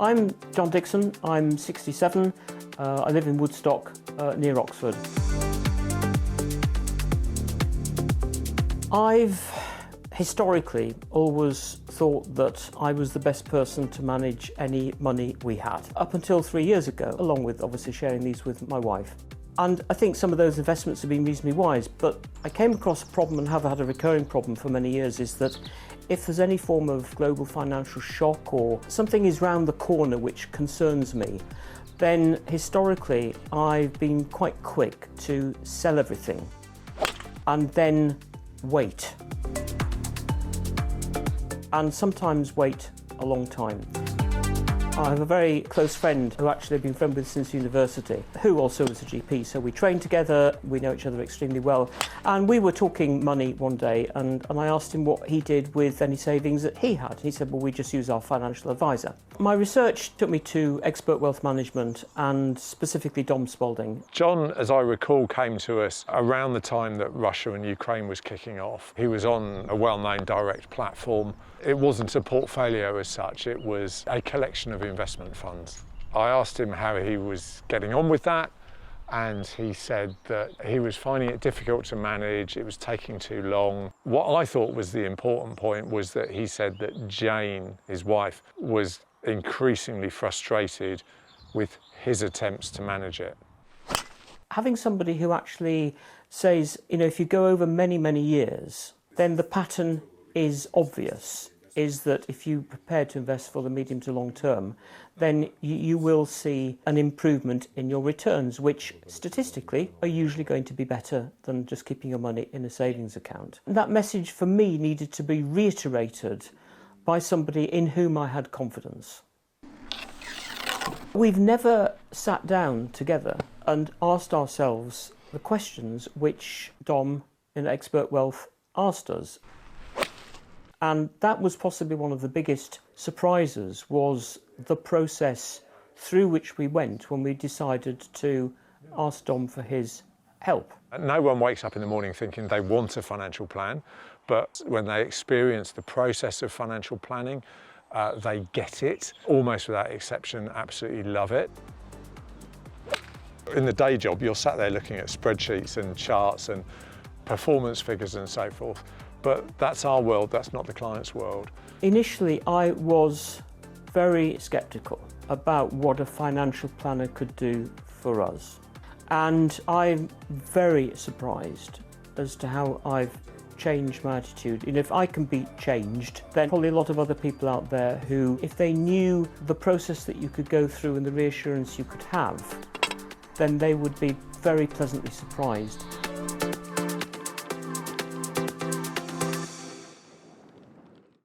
I'm John Dixon, I'm 67, I live in Woodstock near Oxford. I've historically always thought that I was the best person to manage any money we had, up until 3 years ago, along with obviously sharing these with my wife. And I think some of those investments have been reasonably wise, but I came across a problem and have had a recurring problem for many years, is that if there's any form of global financial shock or something is round the corner which concerns me, then historically I've been quite quick to sell everything and then wait. And sometimes wait a long time. I have a very close friend who actually I've been friends with since university, who also is a GP, so we train together, we know each other extremely well, and we were talking money one day, and I asked him what he did with any savings that he had. He said, well, we just use our financial advisor. My research took me to expert wealth management and specifically Dom Spalding. John, as I recall, came to us around the time that Russia and Ukraine was kicking off. He was on a well-known direct platform. It wasn't a portfolio as such, it was a collection of investment funds. I asked him how he was getting on with that, and he said that he was finding it difficult to manage, it was taking too long. What I thought was the important point was that he said that Jane, his wife, was increasingly frustrated with his attempts to manage it. Having somebody who actually says, you know, if you go over many, many years, then the pattern is obvious, is that if you prepare to invest for the medium to long term, then you will see an improvement in your returns, which statistically are usually going to be better than just keeping your money in a savings account. And that message for me needed to be reiterated by somebody in whom I had confidence. We've never sat down together and asked ourselves the questions which Dom in Expert Wealth asked us. And that was possibly one of the biggest surprises, was the process through which we went when we decided to ask Dom for his help. No one wakes up in the morning thinking they want a financial plan, but when they experience the process of financial planning, they get it, almost without exception, absolutely love it. In the day job, you're sat there looking at spreadsheets and charts and performance figures and so forth. But that's our world, that's not the client's world. Initially, I was very sceptical about what a financial planner could do for us. And I'm very surprised as to how I've changed my attitude. And if I can be changed, then probably a lot of other people out there who, if they knew the process that you could go through and the reassurance you could have, then they would be very pleasantly surprised.